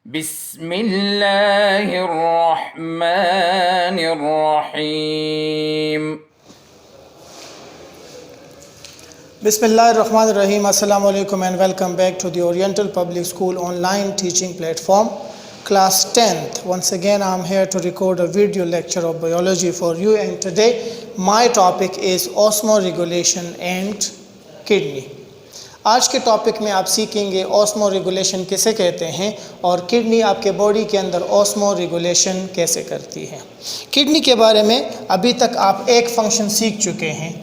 बिस्मिल्लाहिर्रहमानिर्रहीम। Bismillahirrahmanirrahim. Assalamu alaikum and welcome back to the Oriental Public School online teaching platform, class 10th. Once again, I'm here to record a video lecture of biology for you, and today my topic is osmoregulation and kidney. आज के topic में आप सीखेंगे osmo regulation किसे कहते हैं और kidney आपके बॉडी के अंदर ऑस्मो रेगुलेशन कैसे करती है। किडनी के बारे में अभी तक आप एक फंक्शन सीख चुके हैं,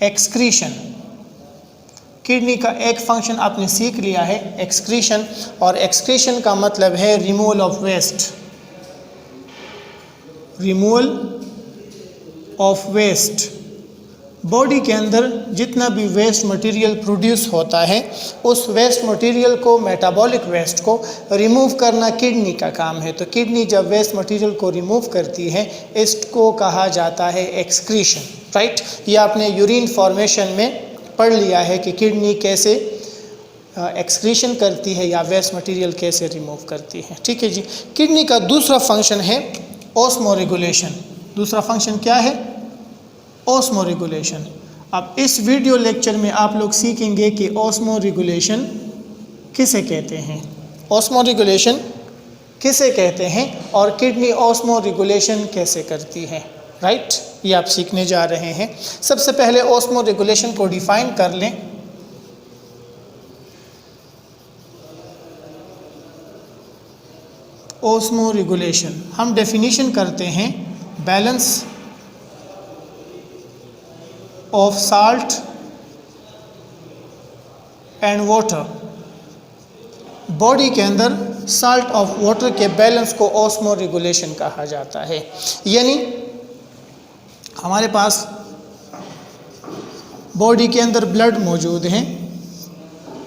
एक्सक्रीशन। किडनी का एक फंक्शन आपने सीख लिया है, एक्सक्रीशन, और एक्सक्रीशन का मतलब है removal of waste. Removal of waste, body के अंदर जितना भी वेस्ट मटेरियल प्रोड्यूस होता है उस वेस्ट मटेरियल को, मेटाबॉलिक वेस्ट को रिमूव करना किडनी का काम है। तो किडनी जब वेस्ट मटेरियल को रिमूव करती है इसको कहा जाता है एक्सक्रीशन, राइट। ये आपने यूरिन फॉर्मेशन में पढ़ लिया है कि किडनी कैसे एक्सक्रीशन करती है या वेस्ट मटेरियल कैसे रिमूव करती है, ठीक है जी। किडनी का दूसरा फंक्शन है ऑस्मो रेगुलेशन। दूसरा फंक्शन क्या है? Osmo regulation. अब इस वीडियो लेक्चर में आप लोग सीखेंगे कि ऑस्मो रेगुलेशन किसे कहते हैं, ऑस्मो रेगुलेशन किसे कहते हैं और किडनी ऑस्मो रेगुलेशन कैसे करती है, राइट। ये आप सीखने जा रहे हैं। सबसे पहले ऑस्मो रेगुलेशन को डिफाइन कर लें। ऑस्मो रेगुलेशन हम डेफिनेशन करते हैं, balance of salt and water. Body के अंदर साल्ट ऑफ वाटर के बैलेंस को ऑस्मो रेगुलेशन कहा जाता है। यानी हमारे पास बॉडी के अंदर ब्लड मौजूद है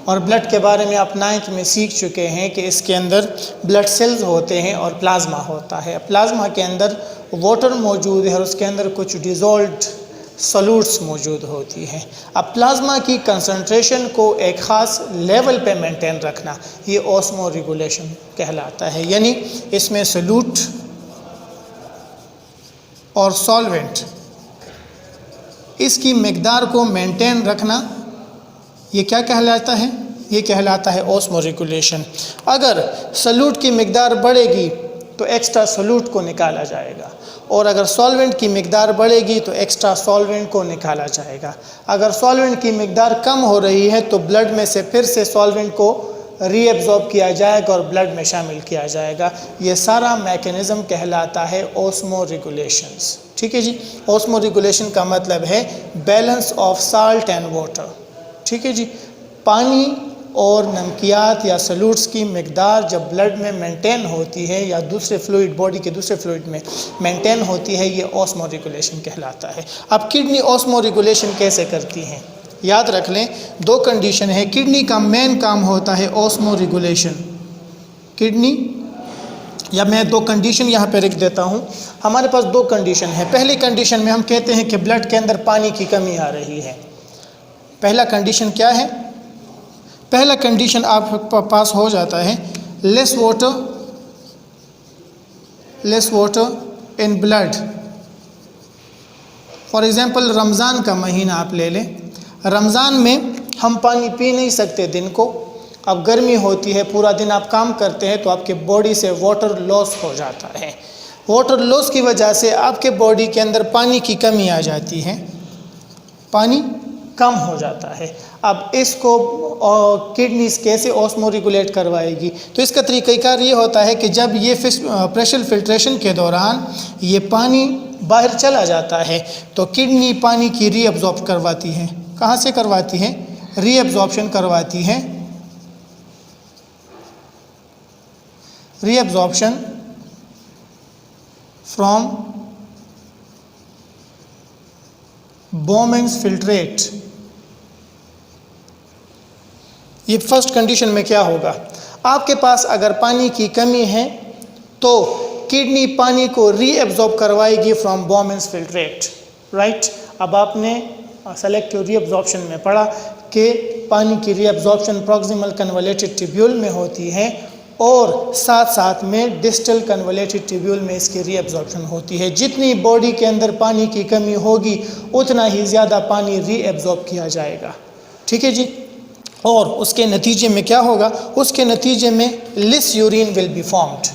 और ब्लड के बारे में आप 9th में सीख चुके हैं कि इसके अंदर ब्लड सेल्स होते हैं और प्लाज्मा होता है। प्लाज्मा के अंदर वाटर मौजूद है और उसके अंदर कुछ डिज़ोल्व्ड सॉल्यूट्स मौजूद होती है। अब प्लाज्मा की कंसंट्रेशन को एक ख़ास लेवल पे मेंटेन रखना ये ऑस्मो रेगुलेशन कहलाता है। यानी इसमें सॉल्यूट और सॉल्वेंट, इसकी मिकदार को मेंटेन रखना ये क्या कहलाता है? ये कहलाता है ऑस्मो रेगुलेशन। अगर सॉल्यूट की मिकदार बढ़ेगी तो एक्स्ट्रा सॉल्यूट को निकाला जाएगा, और अगर सॉल्वेंट की मिकदार बढ़ेगी तो एक्स्ट्रा सॉल्वेंट को निकाला जाएगा। अगर सॉल्वेंट की मिकदार कम हो रही है तो ब्लड में से फिर से सॉल्वेंट को रीएब्जॉर्ब किया जाएगा और ब्लड में शामिल किया जाएगा। ये सारा मैकेनिज़्म कहलाता है ऑस्मो रेगुलेशंस, ठीक है जी। ऑस्मो रेगुलेशन का मतलब है balance of salt and water, ठीक है जी। पानी और नमकियात या सॉल्यूट्स की मिकदार जब ब्लड में मेंटेन होती है या दूसरे फ्लूइड, बॉडी के दूसरे फ्लूइड में मेंटेन होती है, ये ऑस्मो रेगुलेशन कहलाता है। अब किडनी ऑस्मो रेगुलेशन कैसे करती हैं? याद रख लें, दो कंडीशन है। किडनी का मेन काम होता है ऑस्मो रेगुलेशन। किडनी, या मैं दो कंडीशन यहाँ पे लिख देता हूँ। हमारे पास दो कंडीशन है। पहली कंडीशन में हम कहते हैं कि ब्लड के अंदर पानी की कमी आ रही है। पहला कंडीशन क्या है? पहला कंडीशन आप पास हो जाता है less water in blood. For example Ramzan का महीना आप ले लें। रमज़ान में हम पानी पी नहीं सकते दिन को। अब गर्मी होती है, पूरा दिन आप काम करते हैं तो आपके बॉडी से वाटर लॉस हो जाता है। वाटर लॉस की वजह से आपके बॉडी के अंदर पानी की कमी आ जाती है, पानी कम हो जाता है। अब इसको किडनी कैसे ऑस्मो रेगुलेट करवाएगी? तो इसका तरीक़ाकार ये होता है कि जब ये प्रेशर फिल्ट्रेशन के दौरान ये पानी बाहर चला जाता है तो किडनी पानी की रीअब्जॉर्ब करवाती है। कहाँ से करवाती है? रीअब्जॉर्प्शन करवाती है। Reabsorption from बोमेंस filtrate. ये फर्स्ट कंडीशन में क्या होगा? आपके पास अगर पानी की कमी है तो किडनी पानी को रीअब्जॉर्ब करवाएगी फ्रॉम बोमेंस फिल्ट्रेट, राइट। अब आपने सेलेक्टिव रीअब्जॉर्प्शन में पढ़ा कि पानी की रीअब्जॉर्प्शन प्रॉक्सिमल कन्वोल्यूटेड ट्यूब्यूल में होती है और साथ साथ में डिस्टल कन्वोलेटेड ट्यूब्यूल में इसकी रीएब्जॉर्प्शन होती है। जितनी बॉडी के अंदर पानी की कमी होगी उतना ही ज़्यादा पानी रीएब्जॉर्ब किया जाएगा। ठीक है जी। और उसके नतीजे में क्या होगा? उसके नतीजे में less urine will be formed.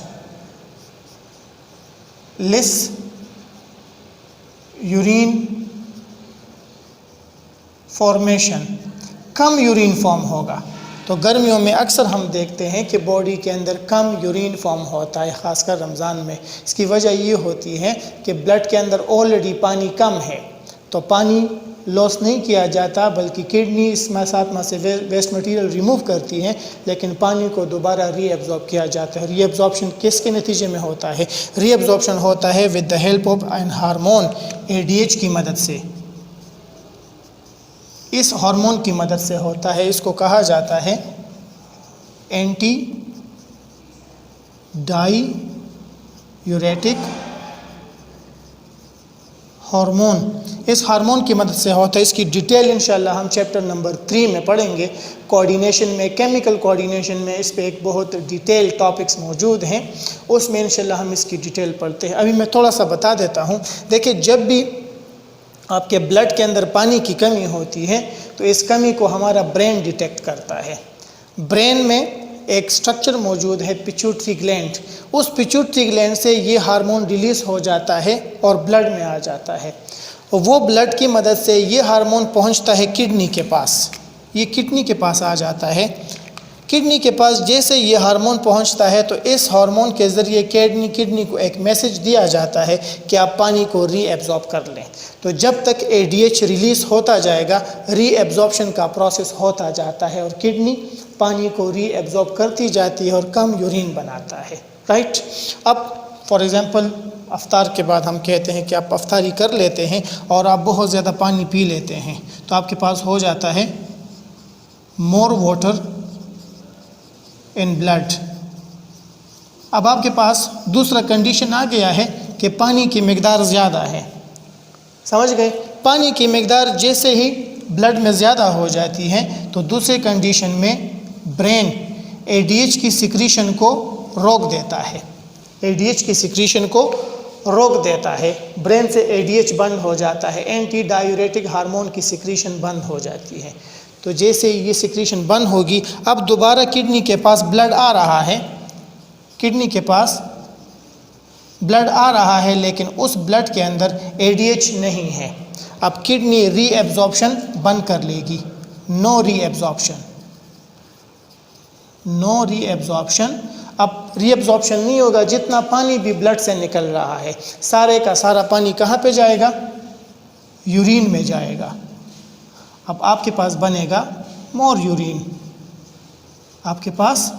Less urine formation, कम यूरिन फॉर्म होगा। तो गर्मियों में अक्सर हम देखते हैं कि बॉडी के अंदर कम यूरिन फॉर्म होता है, ख़ासकर रमज़ान में। इसकी वजह ये होती है कि ब्लड के अंदर ऑलरेडी पानी कम है, तो पानी लॉस नहीं किया जाता, बल्कि किडनी इसमें साथ में से वेस्ट मटेरियल रिमूव करती है, लेकिन पानी को दोबारा रीएब्जॉर्ब किया जाता है। रीएब्जॉर्प्शन किसके नतीजे में होता है? रीएब्जॉर्प्शन होता है with the help of an hormone, ADH की मदद से। इस हार्मोन की मदद से होता है। इसको कहा जाता है एंटी डाईयूरेटिक हार्मोन। इस हार्मोन की मदद से होता है। इसकी डिटेल इंशाल्लाह हम चैप्टर नंबर 3 में पढ़ेंगे। कोऑर्डिनेशन में, केमिकल कोऑर्डिनेशन में इस पे एक बहुत डिटेल टॉपिक्स मौजूद हैं, उसमें इंशाल्लाह हम इसकी डिटेल पढ़ते हैं। अभी मैं थोड़ा सा बता देता हूँ। देखिए, जब भी आपके ब्लड के अंदर पानी की कमी होती है तो इस कमी को हमारा ब्रेन डिटेक्ट करता है। ब्रेन में एक स्ट्रक्चर मौजूद है पिट्यूटरी ग्लैंड। उस पिट्यूटरी ग्लैंड से ये हार्मोन रिलीज़ हो जाता है और ब्लड में आ जाता है। वो ब्लड की मदद से ये हार्मोन पहुंचता है किडनी के पास। ये किडनी के पास आ जाता है। किडनी के पास जैसे ये हार्मोन पहुंचता है तो इस हार्मोन के ज़रिए किडनी को एक मैसेज दिया जाता है कि आप पानी को रीएब्जॉर्ब कर लें। तो जब तक ADH रिलीज़ होता जाएगा, रीएब्जॉर्प्शन का प्रोसेस होता जाता है और किडनी पानी को रीएब्जॉर्ब करती जाती है और कम यूरिन बनाता है। राइट। अब फॉर एग्ज़ाम्पल अफ्तार के बाद हम कहते हैं कि आप अफ्तारी कर लेते हैं और आप बहुत ज़्यादा पानी पी लेते हैं, तो आपके पास हो जाता है मोर वाटर इन ब्लड। अब आपके पास दूसरा कंडीशन आ गया है कि पानी की मिकदार ज़्यादा है। समझ गए? पानी की मिकदार जैसे ही ब्लड में ज़्यादा हो जाती है तो दूसरे कंडीशन में ब्रेन ADH की सिक्रीशन को रोक देता है। ADH की सिक्रीशन को रोक देता है। ब्रेन से ADH बंद हो जाता है, एंटी डायूरेटिक हार्मोन की सिक्रीशन बंद हो जाती है। तो जैसे ये सिक्रीशन बंद होगी, अब दोबारा किडनी के पास ब्लड आ रहा है। किडनी के पास ब्लड आ रहा है, लेकिन उस ब्लड के अंदर ADH नहीं है। अब किडनी रीएब्जॉर्प्शन बंद कर लेगी। No reabsorption, no reabsorption. अब रीएब्जॉर्प्शन नहीं होगा। जितना पानी भी ब्लड से निकल रहा है, सारे का सारा पानी कहाँ पे जाएगा? यूरिन में जाएगा। अब आपके पास बनेगा मोर यूरिन, आपके पास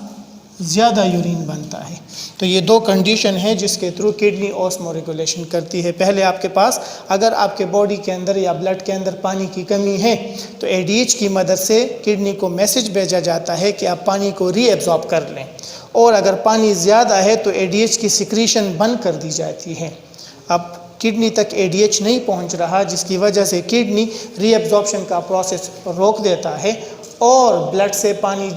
ज़्यादा यूरिन बनता है। तो ये दो कंडीशन है जिसके थ्रू किडनी ऑस्मो रेगुलेशन करती है। पहले आपके पास अगर आपके बॉडी के अंदर या ब्लड के अंदर पानी की कमी है तो ADH की मदद से किडनी को मैसेज भेजा जाता है कि आप पानी को रीएब्जॉर्ब कर लें, और अगर पानी ज़्यादा है तो ADH की सिक्रीशन बंद कर दी जाती है। अब किडनी तक ADH नहीं पहुंच रहा, जिसकी वजह से किडनी रीएब्जॉर्प्शन का प्रोसेस रोक देता है और ब्लड से पानी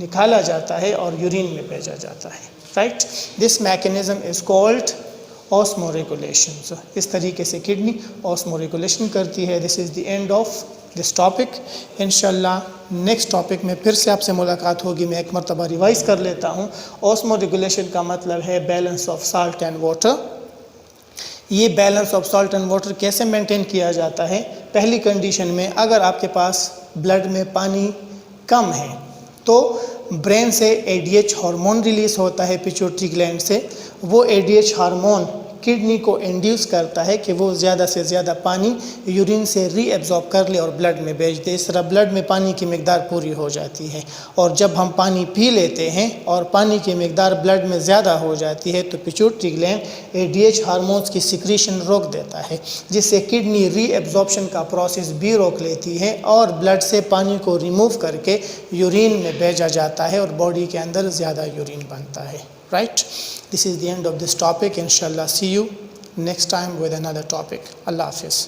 निकाला जाता है और यूरिन में भेजा जाता है। Right. This mechanism is called osmo regulation. इस तरीके से किडनी ऑस्मो रेगुलेशन करती है। This is the end of this topic. इंशाल्लाह नेक्स्ट टॉपिक में फिर से आपसे मुलाकात होगी। मैं एक मरतबा रिवाइज़ कर लेता हूँ। ऑस्मो रेगुलेशन का मतलब है balance of salt and water. ये balance of salt and water कैसे मेंटेन किया जाता है? पहली कंडीशन में अगर आपके पास ब्लड में पानी कम है तो ब्रेन से ADH हार्मोन रिलीज़ होता है पिट्यूटरी ग्लैंड से। वो ADH हार्मोन किडनी को इंड्यूस करता है कि वो ज़्यादा से ज़्यादा पानी यूरिन से रीएब्जॉर्ब कर ले और ब्लड में भेज दे। इस तरह ब्लड में पानी की मिकदार पूरी हो जाती है। और जब हम पानी पी लेते हैं और पानी की मिकदार ब्लड में ज़्यादा हो जाती है तो पिट्यूटरी ग्लैंड ADH हार्मोन्स की सिक्रीशन रोक देता है, जिससे किडनी रीएब्जॉर्प्शन का प्रोसेस भी रोक लेती है और ब्लड से पानी को रिमूव करके यूरिन में भेजा जाता है और बॉडी के अंदर ज़्यादा यूरिन बनता है। Right? This is the end of this topic. Inshallah, see you next time with another topic. Allah Hafiz.